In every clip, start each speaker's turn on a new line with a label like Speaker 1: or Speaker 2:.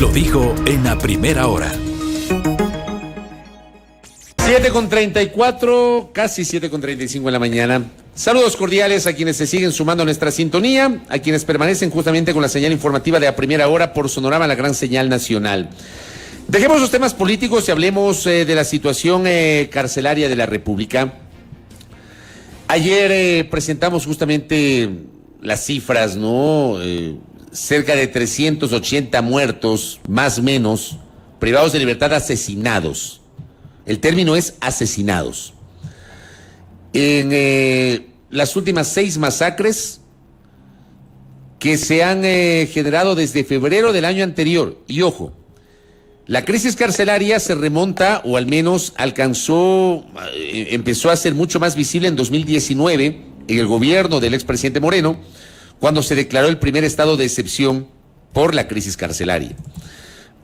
Speaker 1: Lo dijo en la primera hora.
Speaker 2: 7:34, casi 7:35 de la mañana. Saludos cordiales a quienes se siguen sumando a nuestra sintonía, a quienes permanecen justamente con la señal informativa de a primera hora por Sonorama, la gran señal nacional. Dejemos los temas políticos y hablemos de la situación carcelaria de la República. Ayer presentamos justamente las cifras, ¿no? Cerca de 380 muertos, más o menos, privados de libertad, asesinados. El término es asesinados. En las últimas 6 masacres que se han generado desde febrero del año anterior. Y ojo, la crisis carcelaria se remonta, o al menos empezó a ser mucho más visible en 2019, en el gobierno del expresidente Moreno, cuando se declaró el primer estado de excepción por la crisis carcelaria.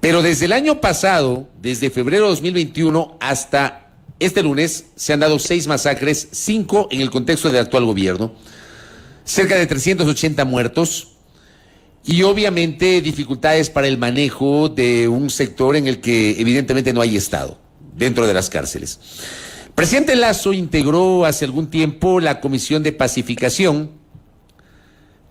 Speaker 2: Pero desde el año pasado, desde febrero de 2021 hasta este lunes, se han dado 6 masacres, 5 en el contexto del actual gobierno, cerca de 380 muertos y obviamente dificultades para el manejo de un sector en el que evidentemente no hay Estado dentro de las cárceles. El presidente Lasso integró hace algún tiempo la Comisión de Pacificación,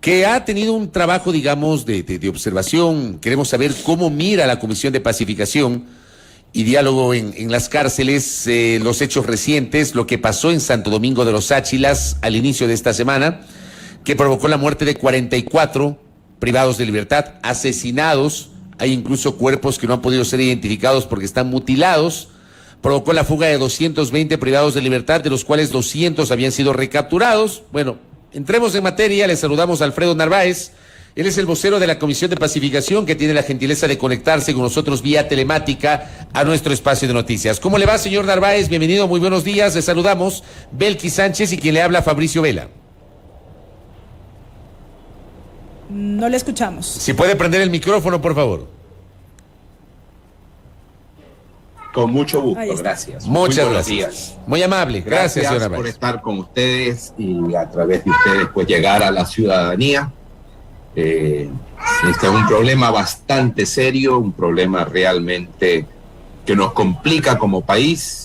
Speaker 2: que ha tenido un trabajo, digamos, de observación. Queremos saber cómo mira la Comisión de Pacificación y diálogo en las cárceles, los hechos recientes, lo que pasó en Santo Domingo de los Áchilas al inicio de esta semana, que provocó la muerte de 44 privados de libertad, asesinados. Hay incluso cuerpos que no han podido ser identificados porque están mutilados. Provocó la fuga de 220 privados de libertad, de los cuales 200 habían sido recapturados. Bueno, entremos en materia. Le saludamos a Alfredo Narváez. Él es el vocero de la Comisión de Pacificación, que tiene la gentileza de conectarse con nosotros vía telemática a nuestro espacio de noticias. ¿Cómo le va, señor Narváez? Bienvenido, muy buenos días. Le saludamos Belkis Sánchez y quien le habla, Fabricio Vela.
Speaker 3: No le escuchamos.
Speaker 2: Si puede prender el micrófono, por favor.
Speaker 4: Con mucho gusto, gracias.
Speaker 2: Muchas gracias. Muy amable. Gracias, señor Narváez,
Speaker 4: por estar con ustedes y a través de ustedes pues llegar a la ciudadanía. Este es un problema bastante serio, un problema realmente que nos complica como país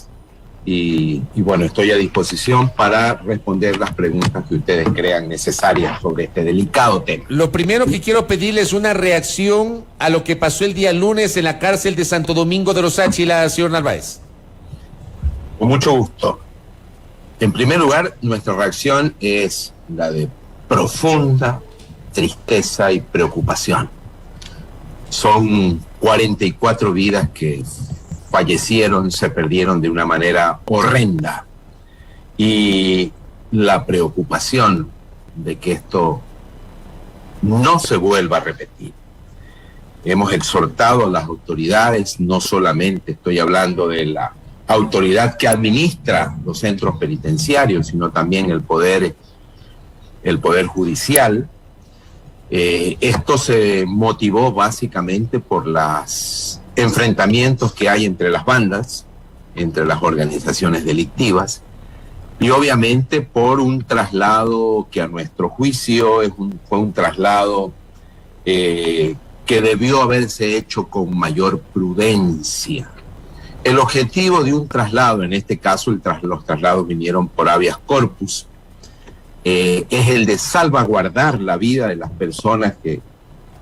Speaker 4: y bueno, estoy a disposición para responder las preguntas que ustedes crean necesarias sobre este delicado tema.
Speaker 2: Lo primero que quiero pedirles es una reacción a lo que pasó el día lunes en la cárcel de Santo Domingo de los Áchilas, señor Narváez.
Speaker 4: Con mucho gusto. En primer lugar, nuestra reacción es la de profunda tristeza y preocupación. Son 44 vidas que fallecieron, se perdieron de una manera horrenda. Y la preocupación de que esto no se vuelva a repetir. Hemos exhortado a las autoridades, no solamente estoy hablando de la autoridad que administra los centros penitenciarios, sino también el poder judicial. Esto se motivó básicamente por los enfrentamientos que hay entre las bandas, entre las organizaciones delictivas, y obviamente por un traslado que a nuestro juicio fue un traslado que debió haberse hecho con mayor prudencia. El objetivo de un traslado, en este caso los traslados vinieron por habeas corpus, es el de salvaguardar la vida de las personas que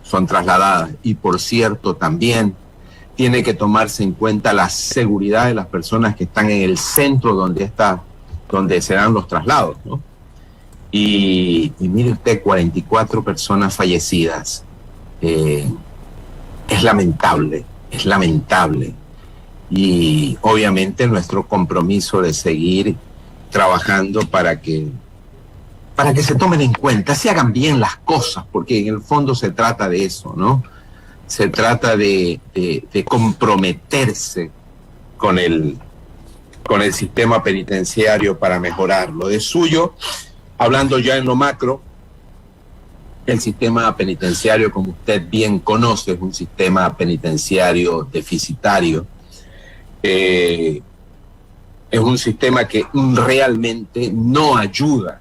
Speaker 4: son trasladadas y, por cierto, también tiene que tomarse en cuenta la seguridad de las personas que están en el centro donde se dan los traslados, ¿no? Y mire usted, 44 personas fallecidas. Es lamentable. Y obviamente nuestro compromiso de seguir trabajando para que se tomen en cuenta, se hagan bien las cosas, porque en el fondo se trata de eso, ¿no? Se trata de comprometerse con el sistema penitenciario para mejorarlo. De suyo, hablando ya en lo macro, el sistema penitenciario, como usted bien conoce, es un sistema penitenciario deficitario. Es un sistema que realmente no ayuda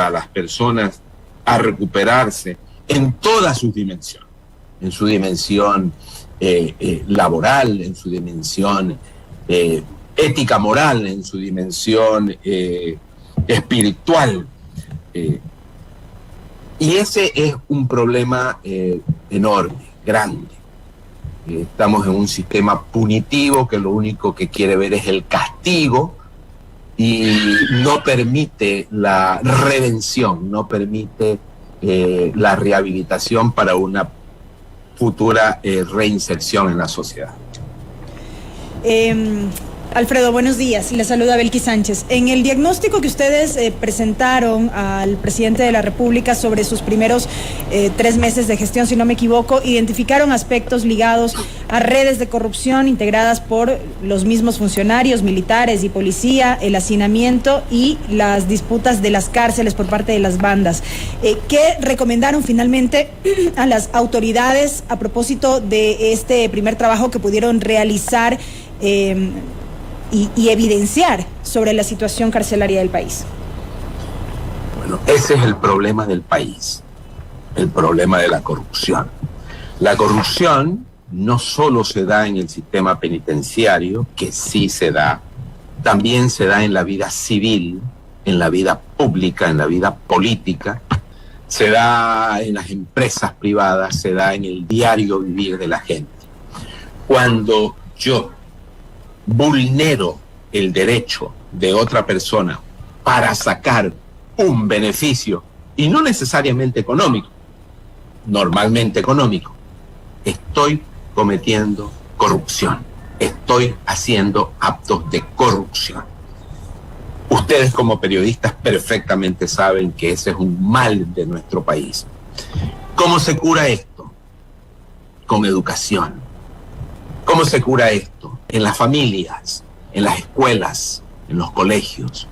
Speaker 4: a las personas a recuperarse en todas sus dimensiones. en su dimensión laboral, en su dimensión ética moral, en su dimensión espiritual. Y ese es un problema enorme, grande. Estamos en un sistema punitivo que lo único que quiere ver es el castigo y no permite la redención, no permite la rehabilitación para una futura reinserción en la sociedad.
Speaker 3: Alfredo, buenos días. Le saluda Belkis Sánchez. En el diagnóstico que ustedes presentaron al presidente de la República sobre sus primeros 3 meses de gestión, si no me equivoco, identificaron aspectos ligados a redes de corrupción integradas por los mismos funcionarios, militares y policía, el hacinamiento y las disputas de las cárceles por parte de las bandas. ¿Qué recomendaron finalmente a las autoridades a propósito de este primer trabajo que pudieron realizar y evidenciar sobre la situación carcelaria del país?
Speaker 4: Bueno, ese es el problema del país, el problema de la corrupción. La corrupción no solo se da en el sistema penitenciario, que sí se da, también se da en la vida civil, en la vida pública, en la vida política, se da en las empresas privadas, se da en el diario vivir de la gente. Cuando yo vulnero el derecho de otra persona para sacar un beneficio, y no necesariamente económico, normalmente económico, estoy cometiendo corrupción, estoy haciendo actos de corrupción. Ustedes como periodistas perfectamente saben que ese es un mal de nuestro país. ¿Cómo se cura esto? Con educación. ¿Cómo se cura esto? En las familias, en las escuelas, en los colegios.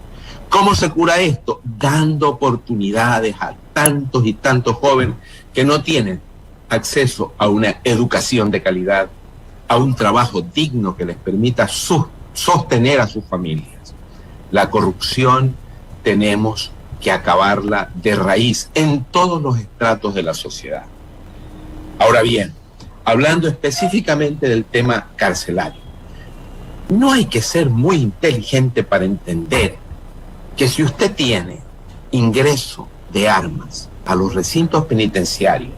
Speaker 4: ¿Cómo se cura esto? Dando oportunidades a tantos y tantos jóvenes que no tienen acceso a una educación de calidad, a un trabajo digno que les permita sostener a sus familias. La corrupción tenemos que acabarla de raíz en todos los estratos de la sociedad. Ahora bien, hablando específicamente del tema carcelario, no hay que ser muy inteligente para entender que si usted tiene ingreso de armas a los recintos penitenciarios,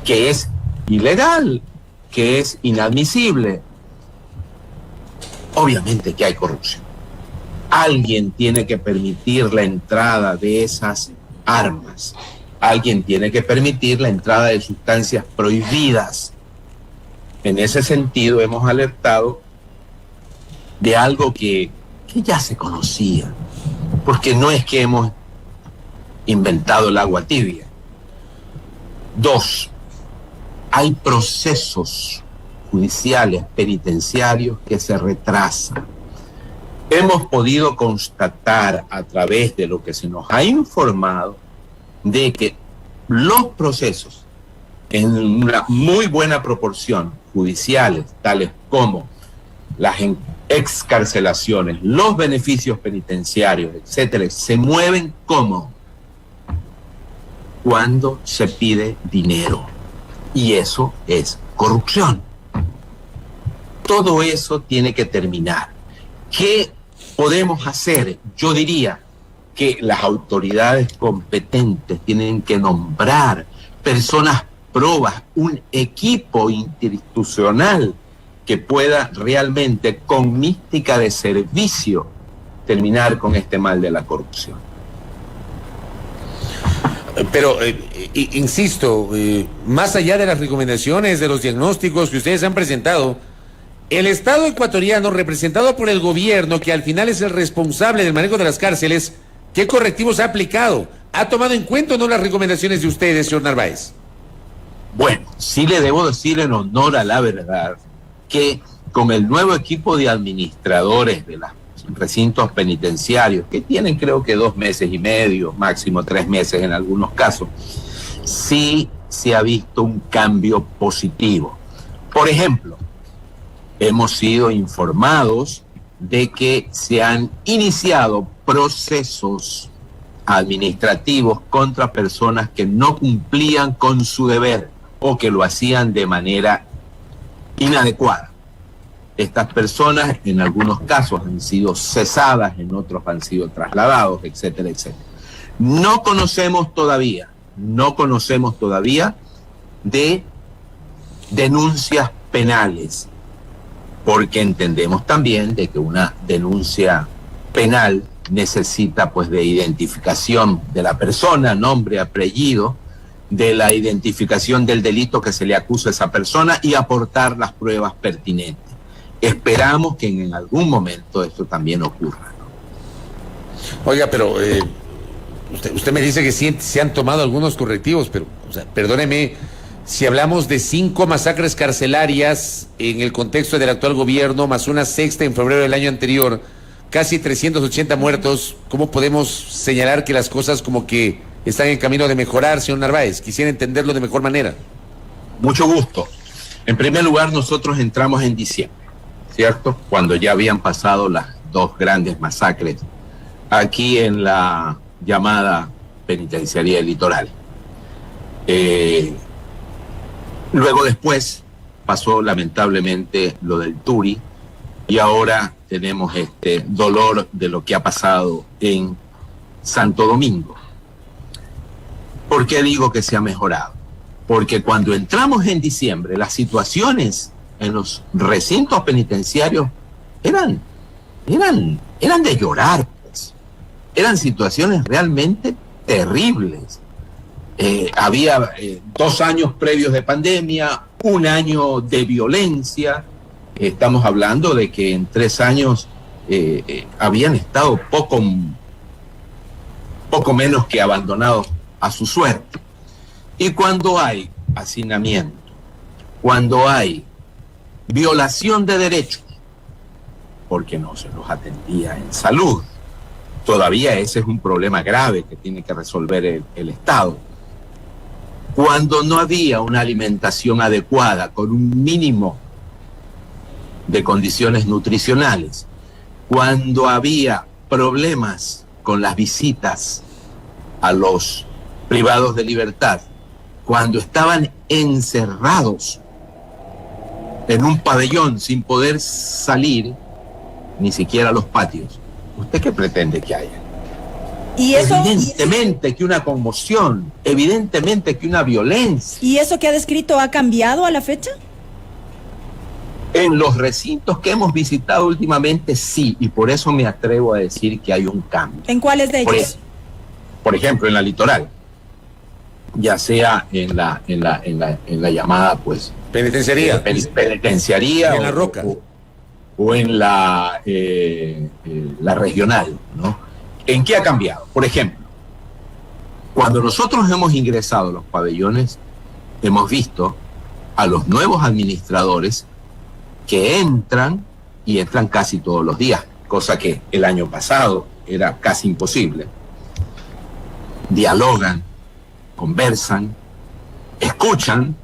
Speaker 4: que es ilegal, que es inadmisible, obviamente que hay corrupción. Alguien tiene que permitir la entrada de esas armas. Alguien tiene que permitir la entrada de sustancias prohibidas. En ese sentido hemos alertado de algo que ya se conocía, porque no es que hemos inventado el agua tibia. 2, hay procesos judiciales, penitenciarios que se retrasan. Hemos podido constatar a través de lo que se nos ha informado de que los procesos en una muy buena proporción judiciales, tales como las excarcelaciones, los beneficios penitenciarios, etcétera, se mueven como cuando se pide dinero. Y eso es corrupción. Todo eso tiene que terminar. ¿Qué podemos hacer? Yo diría que las autoridades competentes tienen que nombrar personas probas, un equipo interinstitucional que pueda realmente, con mística de servicio, terminar con este mal de la corrupción.
Speaker 2: Pero, insisto, más allá de las recomendaciones, de los diagnósticos que ustedes han presentado, el Estado ecuatoriano, representado por el gobierno, que al final es el responsable del manejo de las cárceles, ¿qué correctivos ha aplicado? ¿Ha tomado en cuenta o no las recomendaciones de ustedes, señor Narváez?
Speaker 4: Bueno, sí le debo decir en honor a la verdad que con el nuevo equipo de administradores de los recintos penitenciarios, que tienen creo que 2 meses y medio, máximo 3 meses en algunos casos, sí se ha visto un cambio positivo. Por ejemplo, hemos sido informados de que se han iniciado procesos administrativos contra personas que no cumplían con su deber. o que lo hacían de manera inadecuada. Estas personas en algunos casos han sido cesadas, en otros han sido trasladados, etcétera, etcétera. No conocemos todavía de denuncias penales, porque entendemos también de que una denuncia penal necesita pues de identificación de la persona, nombre, apellido, de la identificación del delito que se le acusa a esa persona y aportar las pruebas pertinentes. Esperamos que en algún momento esto también ocurra.
Speaker 2: Oiga, pero usted me dice que sí se han tomado algunos correctivos, pero o sea, perdóneme, si hablamos de 5 masacres carcelarias en el contexto del actual gobierno, más una sexta en febrero del año anterior, casi 380 muertos, ¿cómo podemos señalar que las cosas como que están en camino de mejorar, señor Narváez? Quisiera entenderlo de mejor manera.
Speaker 4: Mucho gusto. En primer lugar, nosotros entramos en diciembre, ¿cierto? Cuando ya habían pasado las 2 grandes masacres aquí en la llamada penitenciaría del Litoral. Luego después pasó lamentablemente lo del Turi y ahora tenemos este dolor de lo que ha pasado en Santo Domingo. ¿Por qué digo que se ha mejorado? Porque cuando entramos en diciembre, las situaciones en los recintos penitenciarios eran de llorar, pues. Eran situaciones realmente terribles. Había 2 años previos de pandemia, 1 año de violencia. Estamos hablando de que en 3 años habían estado poco menos que abandonados a su suerte. Y cuando hay hacinamiento, cuando hay violación de derechos, porque no se los atendía en salud, todavía ese es un problema grave que tiene que resolver el Estado. Cuando no había una alimentación adecuada con un mínimo de condiciones nutricionales, cuando había problemas con las visitas a los privados de libertad, cuando estaban encerrados en un pabellón sin poder salir ni siquiera a los patios, ¿usted qué pretende que haya?
Speaker 3: Y eso,
Speaker 4: evidentemente que una conmoción, evidentemente que una violencia.
Speaker 3: ¿Y eso que ha descrito ha cambiado a la fecha?
Speaker 4: En los recintos que hemos visitado últimamente, sí, y por eso me atrevo a decir que hay un cambio.
Speaker 3: ¿En cuáles de ellos?
Speaker 4: Por ejemplo, en la Litoral, ya sea en la llamada, pues,
Speaker 2: Penitenciaría.
Speaker 4: Penitenciaría
Speaker 2: en La Roca.
Speaker 4: o en la regional, ¿no? ¿En qué ha cambiado? Por ejemplo, cuando nosotros hemos ingresado a los pabellones, hemos visto a los nuevos administradores que entran y entran casi todos los días, cosa que el año pasado era casi imposible. Dialogan, conversan, escuchan.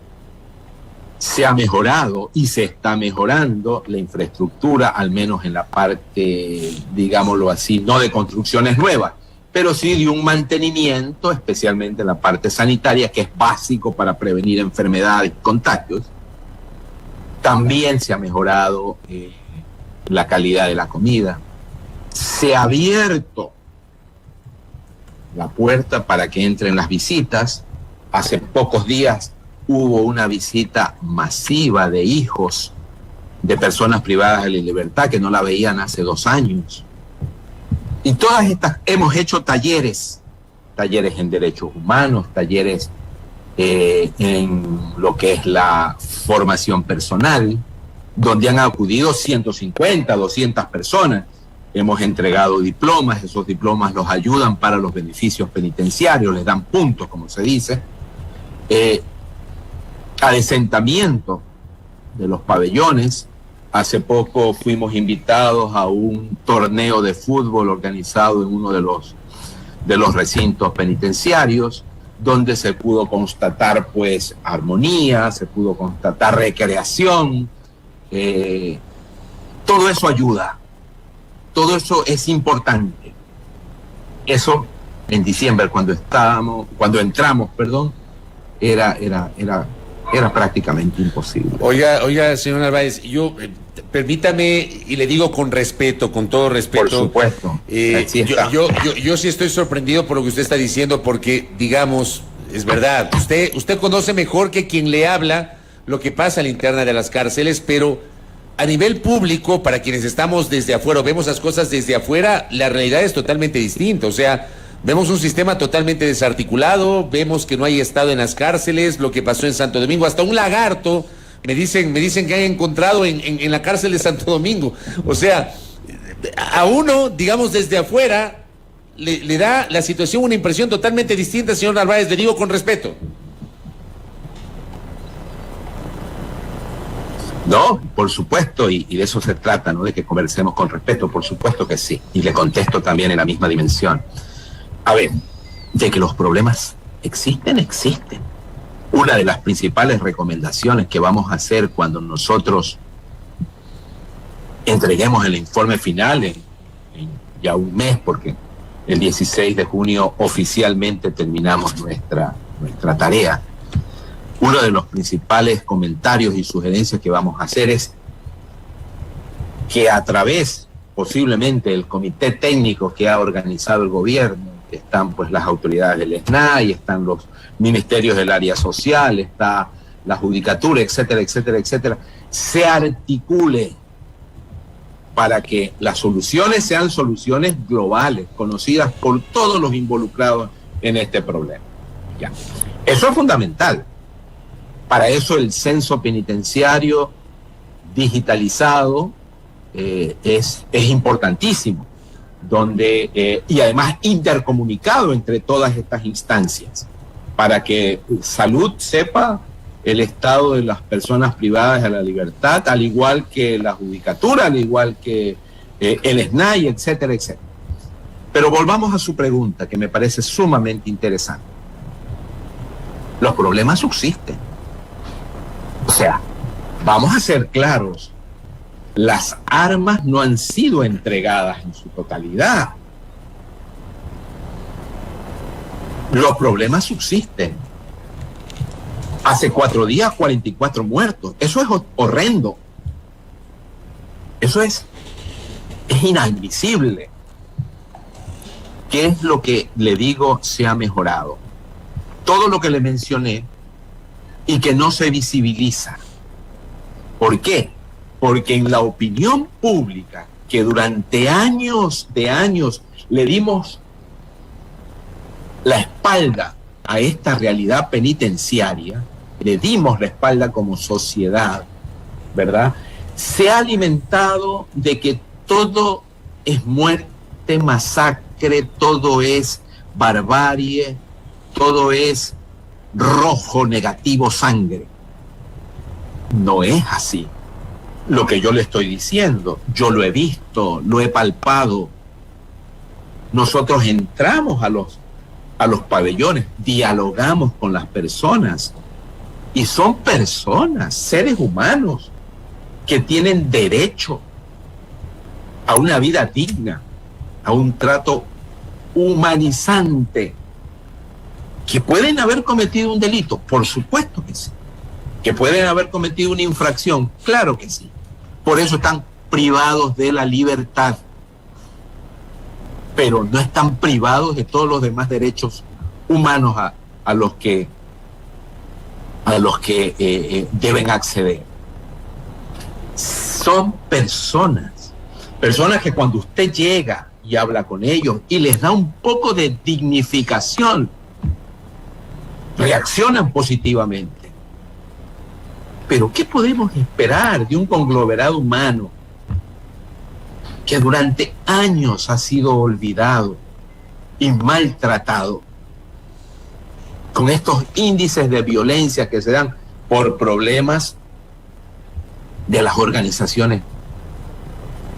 Speaker 4: Se ha mejorado y se está mejorando la infraestructura, al menos en la parte, digámoslo así, no de construcciones nuevas, pero sí de un mantenimiento, especialmente en la parte sanitaria, que es básico para prevenir enfermedades y contagios. También se ha mejorado la calidad de la comida. Se ha abierto la puerta para que entren las visitas. Hace pocos días hubo una visita masiva de hijos de personas privadas de la libertad que no la veían hace 2 años. Y todas estas, hemos hecho talleres en derechos humanos, talleres en lo que es la formación personal, donde han acudido 150, 200 personas. Hemos entregado diplomas, esos diplomas los ayudan para los beneficios penitenciarios, les dan puntos, como se dice. Adesentamiento de los pabellones. Hace poco fuimos invitados a un torneo de fútbol organizado en uno de los recintos penitenciarios, donde se pudo constatar pues armonía, se pudo constatar recreación. Todo eso ayuda, todo eso es importante. Eso en diciembre cuando entramos, era Era prácticamente imposible.
Speaker 2: Oiga, señor Narváez, yo, permítame, y le digo con respeto, con todo respeto.
Speaker 4: Por supuesto.
Speaker 2: Yo sí estoy sorprendido por lo que usted está diciendo, porque, digamos, es verdad, usted conoce mejor que quien le habla lo que pasa a la interna de las cárceles, pero a nivel público, para quienes estamos desde afuera, o vemos las cosas desde afuera, la realidad es totalmente distinta. O sea, vemos un sistema totalmente desarticulado, vemos que no hay Estado en las cárceles, lo que pasó en Santo Domingo, hasta un lagarto, me dicen que han encontrado en la cárcel de Santo Domingo. O sea, a uno, digamos, desde afuera, le da la situación una impresión totalmente distinta, señor Narváez, le digo con respeto.
Speaker 4: No, por supuesto, y de eso se trata, ¿no? De que conversemos con respeto, por supuesto que sí. Y le contesto también en la misma dimensión. A ver, de que los problemas existen, existen. Una de las principales recomendaciones que vamos a hacer cuando nosotros entreguemos el informe final en ya un mes, porque el 16 de junio oficialmente terminamos nuestra tarea. Uno de los principales comentarios y sugerencias que vamos a hacer es que a través, posiblemente, del comité técnico que ha organizado el gobierno, están pues las autoridades del SNAI, están los ministerios del área social, está la judicatura, etcétera, etcétera, etcétera, se articule para que las soluciones sean soluciones globales, conocidas por todos los involucrados en este problema. Ya. Eso es fundamental. Para eso el censo penitenciario digitalizado es importantísimo, y además intercomunicado entre todas estas instancias, para que salud sepa el estado de las personas privadas de la libertad, al igual que la judicatura, al igual que el SNAI, etcétera, etcétera. Pero volvamos a su pregunta, que me parece sumamente interesante. Los problemas subsisten. O sea, vamos a ser claros, las armas no han sido entregadas en su totalidad. Los problemas subsisten. Hace 4 días, 44 muertos. Eso es horrendo. Eso es inadmisible. ¿Qué es lo que le digo se ha mejorado? Todo lo que le mencioné y que no se visibiliza. ¿Por qué? Porque en la opinión pública, que durante años le dimos la espalda a esta realidad penitenciaria, le dimos la espalda como sociedad, ¿verdad? Se ha alimentado de que todo es muerte, masacre, todo es barbarie, todo es rojo, negativo, sangre. No es así. Lo que yo le estoy diciendo, yo lo he visto, lo he palpado. Nosotros entramos a los pabellones, dialogamos con las personas, y son personas, seres humanos, que tienen derecho a una vida digna, a un trato humanizante. ¿Que pueden haber cometido un delito? Por supuesto que sí. ¿Que pueden haber cometido una infracción? Claro que sí. Por eso están privados de la libertad. Pero no están privados de todos los demás derechos humanos a los que deben acceder. Son personas que cuando usted llega y habla con ellos y les da un poco de dignificación, reaccionan positivamente. Pero ¿qué podemos esperar de un conglomerado humano que durante años ha sido olvidado y maltratado, con estos índices de violencia que se dan por problemas de las organizaciones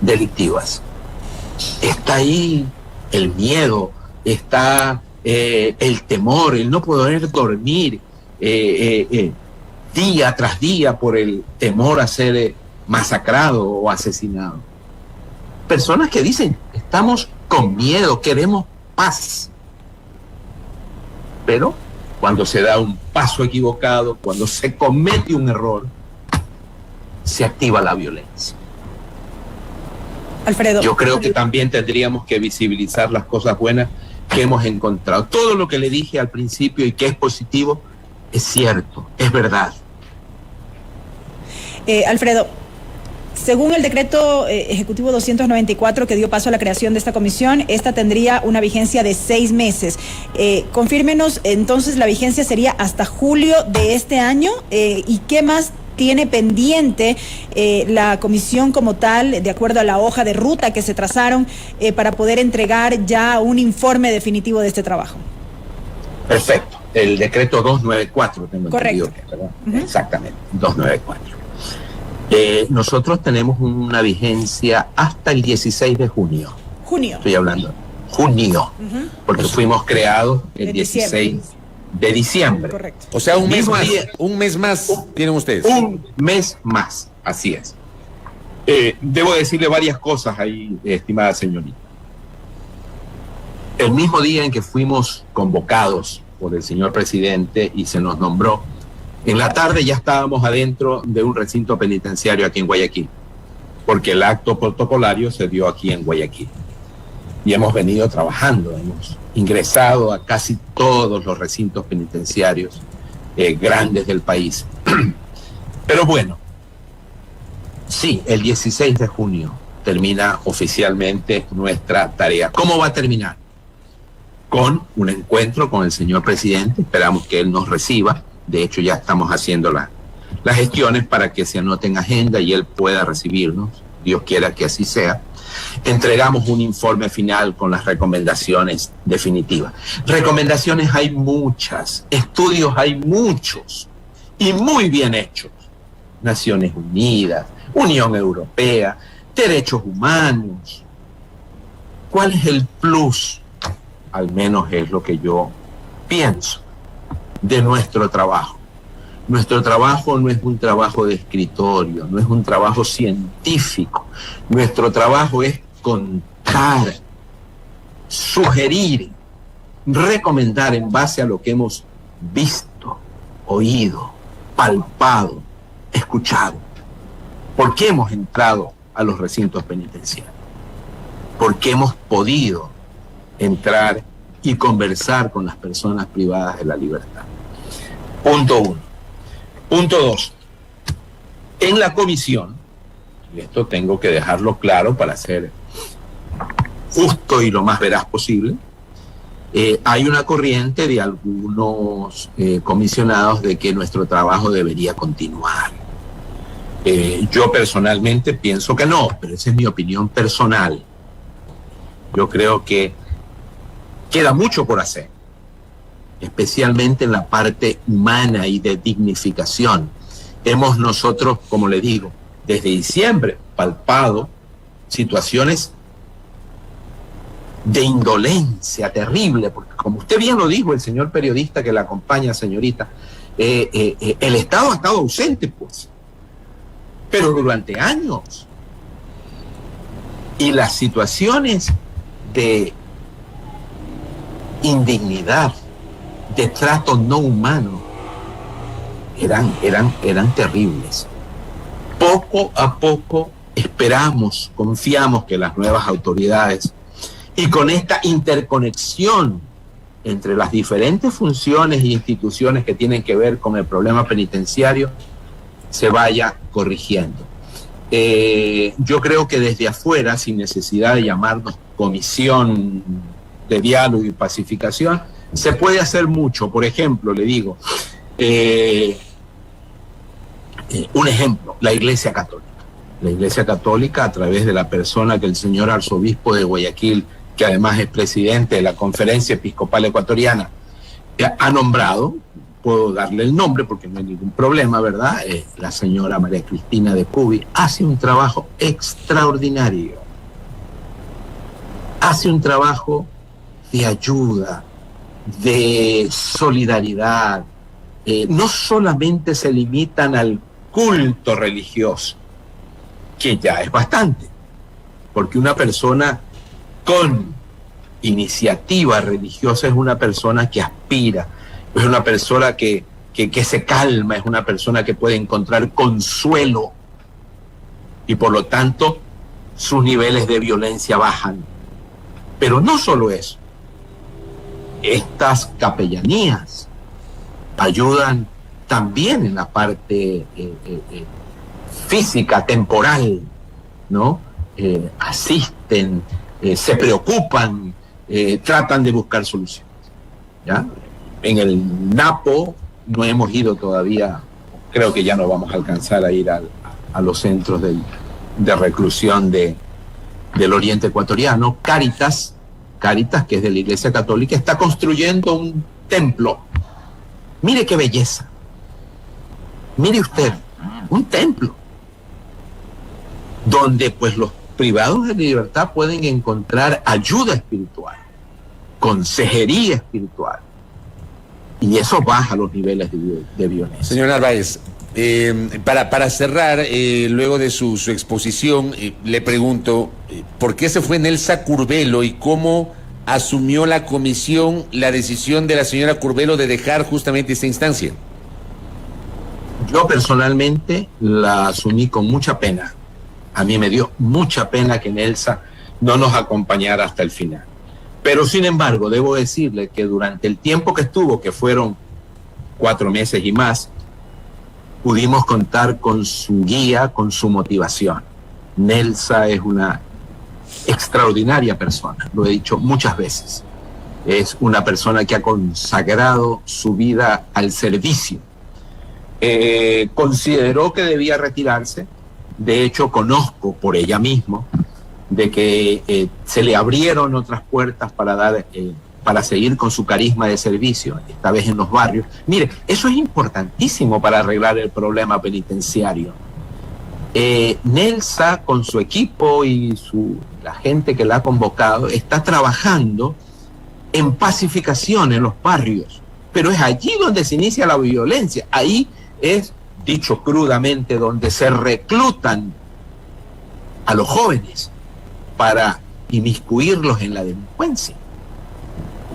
Speaker 4: delictivas? Está ahí el miedo, está el temor, el no poder dormir día tras día por el temor a ser masacrado o asesinado. Personas que dicen, estamos con miedo, queremos paz. Pero cuando se da un paso equivocado, cuando se comete un error, se activa la violencia.
Speaker 3: Alfredo.
Speaker 4: Yo creo que también tendríamos que visibilizar las cosas buenas que hemos encontrado. Todo lo que le dije al principio y que es positivo, es cierto, es verdad.
Speaker 3: Alfredo, según el decreto ejecutivo 294 que dio paso a la creación de esta comisión, esta tendría una vigencia de 6 meses. Confírmenos, entonces la vigencia sería hasta julio de este año. ¿Y qué más tiene pendiente la comisión como tal, de acuerdo a la hoja de ruta que se trazaron, para poder entregar ya un informe definitivo de este trabajo?
Speaker 4: Perfecto. El decreto 294, tengo
Speaker 3: correcto.
Speaker 4: Entendido, ¿verdad? Exactamente, 294. Nosotros tenemos una vigencia hasta el 16 de junio.
Speaker 3: Junio.
Speaker 4: Estoy hablando. Junio. Porque fuimos creados el 16 de diciembre.
Speaker 3: Correcto.
Speaker 2: O sea, un mes
Speaker 4: Mismo
Speaker 2: más.
Speaker 4: día.
Speaker 2: Un mes más tienen ustedes.
Speaker 4: Un mes más, así es. Debo decirle varias cosas ahí, estimada señorita. El mismo día en que fuimos convocados por el señor presidente y se nos nombró, en la tarde ya estábamos adentro de un recinto penitenciario aquí en Guayaquil, porque el acto protocolario se dio aquí en Guayaquil. Y hemos venido trabajando, hemos ingresado a casi todos los recintos penitenciarios grandes del país. Pero bueno, sí, el 16 de junio termina oficialmente nuestra tarea. ¿Cómo va a terminar? Con un encuentro con el señor presidente, esperamos que él nos reciba. De hecho, ya estamos haciendo las gestiones para que se anote en agenda y él pueda recibirnos, Dios quiera que así sea. Entregamos un informe final con las recomendaciones definitivas. Recomendaciones hay muchas, estudios hay muchos y muy bien hechos. Naciones Unidas, Unión Europea, derechos humanos. ¿Cuál es el plus? Al menos es lo que yo pienso de nuestro trabajo. Nuestro trabajo no es un trabajo de escritorio, no es un trabajo científico. Nuestro trabajo es contar, sugerir, recomendar en base a lo que hemos visto, oído, palpado, escuchado. ¿Por qué hemos entrado a los recintos penitenciarios? Porque hemos podido entrar y conversar con las personas privadas de la libertad. Punto 1. Punto 2. En la comisión, y esto tengo que dejarlo claro para ser justo y lo más veraz posible, hay una corriente de algunos comisionados de que nuestro trabajo debería continuar. Yo personalmente pienso que no, pero esa es mi opinión personal. Yo creo que queda mucho por hacer, especialmente en la parte humana y de dignificación. Hemos nosotros, como le digo, desde diciembre palpado situaciones de indolencia terrible, porque como usted bien lo dijo, el señor periodista que la acompaña, señorita, el Estado ha estado ausente, pues, pero durante años. Y las situaciones de indignidad, de trato no humano, eran terribles. Poco a poco esperamos, confiamos que las nuevas autoridades, y con esta interconexión entre las diferentes funciones e instituciones que tienen que ver con el problema penitenciario, se vaya corrigiendo. Yo creo que desde afuera, sin necesidad de llamarnos Comisión de Diálogo y Pacificación, se puede hacer mucho. Por ejemplo, le digo, un ejemplo, la Iglesia Católica. La Iglesia Católica, a través de la persona que el señor arzobispo de Guayaquil, que además es presidente de la Conferencia Episcopal Ecuatoriana, ha nombrado, puedo darle el nombre porque no hay ningún problema, ¿verdad? La señora María Cristina de Pubi hace un trabajo extraordinario. Hace un trabajo de ayuda, de solidaridad. No solamente se limitan al culto religioso, que ya es bastante, porque una persona con iniciativa religiosa es una persona que aspira, es una persona que se calma, es una persona que puede encontrar consuelo y por lo tanto sus niveles de violencia bajan. Pero no solo eso, estas capellanías ayudan también en la parte física, temporal, ¿no? Asisten, se preocupan, tratan de buscar soluciones, ¿ya? En el Napo no hemos ido todavía, creo que ya no vamos a alcanzar a ir a los centros de reclusión del Oriente Ecuatoriano. Cáritas, que es de la Iglesia Católica, está construyendo un templo. Mire qué belleza. Mire usted, un templo donde pues los privados de libertad pueden encontrar ayuda espiritual, consejería espiritual, y eso baja los niveles de violencia.
Speaker 2: Señor Narváez, para cerrar, luego de su exposición, le pregunto, ¿por qué se fue Nelsa Curbelo y cómo asumió la comisión la decisión de la señora Curbelo de dejar justamente esta instancia?
Speaker 4: Yo personalmente la asumí con mucha pena. A mí me dio mucha pena que Nelsa no nos acompañara hasta el final. Pero sin embargo, debo decirle que durante el tiempo que estuvo, que fueron 4 meses y más, pudimos contar con su guía, con su motivación. Nelsa es una extraordinaria persona, lo he dicho muchas veces. Es una persona que ha consagrado su vida al servicio. Consideró que debía retirarse. De hecho, conozco por ella misma de que se le abrieron otras puertas para seguir con su carisma de servicio, esta vez en los barrios. Mire, eso es importantísimo para arreglar el problema penitenciario. Nelsa, con su equipo y la gente que la ha convocado, está trabajando en pacificación en los barrios, pero es allí donde se inicia la violencia. Ahí es, dicho crudamente, donde se reclutan a los jóvenes para inmiscuirlos en la delincuencia.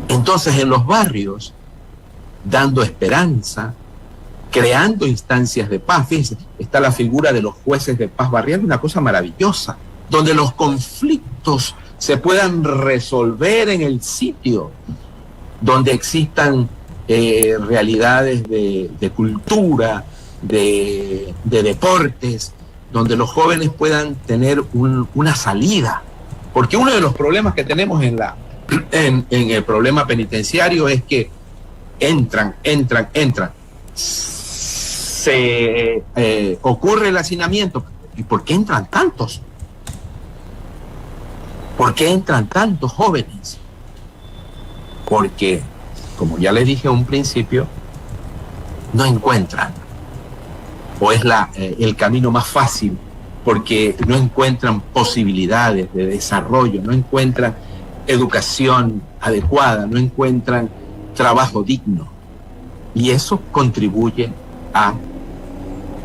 Speaker 4: Entonces, en los barrios, dando esperanza, creando instancias de paz. Fíjense, está la figura de los jueces de paz barrial, una cosa maravillosa, donde los conflictos se puedan resolver en el sitio, donde existan realidades de cultura, de deportes, donde los jóvenes puedan tener una salida. Porque uno de los problemas que tenemos en el problema penitenciario es que entran. Se ocurre el hacinamiento. ¿Y por qué entran tantos? ¿Por qué entran tantos jóvenes? Porque, como ya les dije a un principio, no encuentran. O es el camino más fácil, porque no encuentran posibilidades de desarrollo, no encuentran educación adecuada, no encuentran trabajo digno. Y eso contribuye a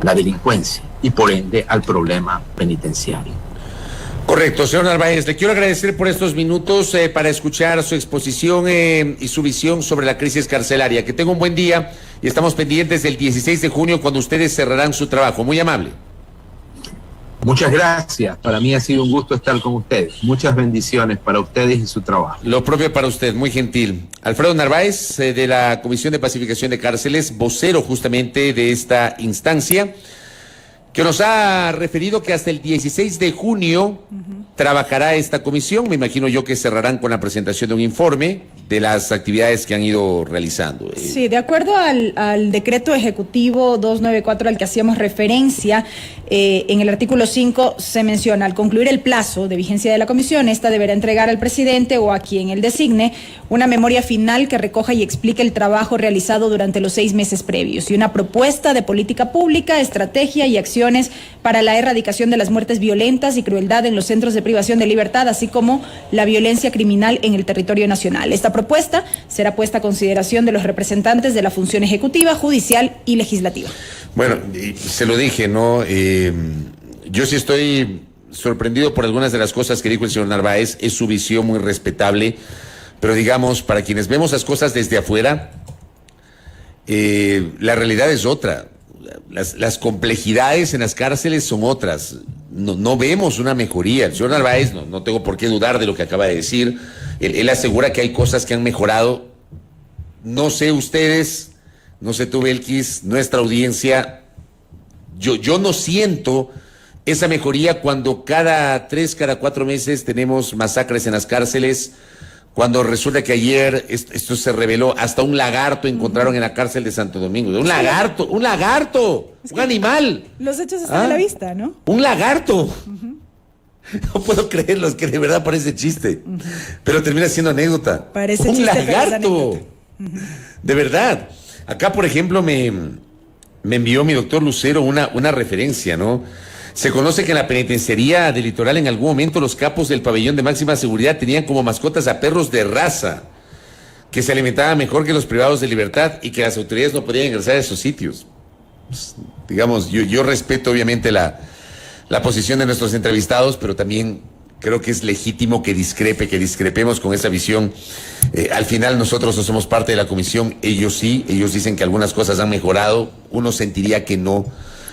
Speaker 4: la delincuencia y por ende al problema penitenciario.
Speaker 2: Correcto, señor Narváez, le quiero agradecer por estos minutos para escuchar su exposición y su visión sobre la crisis carcelaria. Que tenga un buen día y estamos pendientes del 16 de junio cuando ustedes cerrarán su trabajo. Muy amable.
Speaker 4: Muchas gracias, para mí ha sido un gusto estar con ustedes. Muchas bendiciones para ustedes y su trabajo.
Speaker 2: Lo propio para usted, muy gentil. Alfredo Narváez, de la Comisión de Pacificación de Cárceles, vocero justamente de esta instancia, que nos ha referido que hasta el 16 de junio trabajará esta comisión. Me imagino yo que cerrarán con la presentación de un informe de las actividades que han ido realizando.
Speaker 3: Sí, de acuerdo al decreto ejecutivo 294 al que hacíamos referencia, en el artículo 5 se menciona, al concluir el plazo de vigencia de la comisión, esta deberá entregar al presidente o a quien él designe una memoria final que recoja y explique el trabajo realizado durante los 6 meses previos y una propuesta de política pública, estrategia y acciones para la erradicación de las muertes violentas y crueldad en los centros de privación de libertad, así como la violencia criminal en el territorio nacional. Esta propuesta será puesta a consideración de los representantes de la función ejecutiva, judicial y legislativa.
Speaker 2: Bueno, se lo dije, ¿no? Yo sí estoy sorprendido por algunas de las cosas que dijo el señor Narváez. Es su visión muy respetable, pero digamos, para quienes vemos las cosas desde afuera, la realidad es otra. Las complejidades en las cárceles son otras. No vemos una mejoría. El señor Narváez, no tengo por qué dudar de lo que acaba de decir. Él asegura que hay cosas que han mejorado. No sé ustedes, no sé tú, Belkis, nuestra audiencia. Yo no siento esa mejoría cuando cada 3, cada 4 meses tenemos masacres en las cárceles. Cuando resulta que ayer esto se reveló, hasta un lagarto encontraron en la cárcel de Santo Domingo. Un lagarto, un animal.
Speaker 3: Los hechos están a la vista, ¿no?
Speaker 2: Un lagarto. No puedo creerlo, es que de verdad parece chiste. Pero termina siendo anécdota.
Speaker 3: Parece
Speaker 2: un
Speaker 3: chiste,
Speaker 2: lagarto. De verdad. Acá, por ejemplo, me envió mi doctor Lucero una referencia, ¿no? Se conoce que en la penitenciaría del Litoral en algún momento los capos del pabellón de máxima seguridad tenían como mascotas a perros de raza que se alimentaban mejor que los privados de libertad y que las autoridades no podían ingresar a esos sitios. Pues, digamos, yo respeto obviamente la posición de nuestros entrevistados, pero también creo que es legítimo que discrepemos con esa visión. Al final nosotros no somos parte de la comisión, ellos sí, ellos dicen que algunas cosas han mejorado, uno sentiría que no,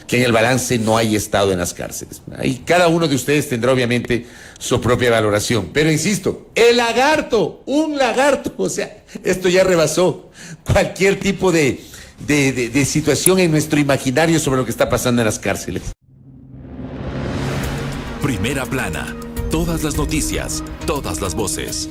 Speaker 2: que en el balance no hay estado en las cárceles. Ahí cada uno de ustedes tendrá obviamente su propia valoración. Pero insisto, el lagarto, un lagarto, o sea, esto ya rebasó cualquier tipo de situación en nuestro imaginario sobre lo que está pasando en las cárceles.
Speaker 1: Primera plana, todas las noticias, todas las voces.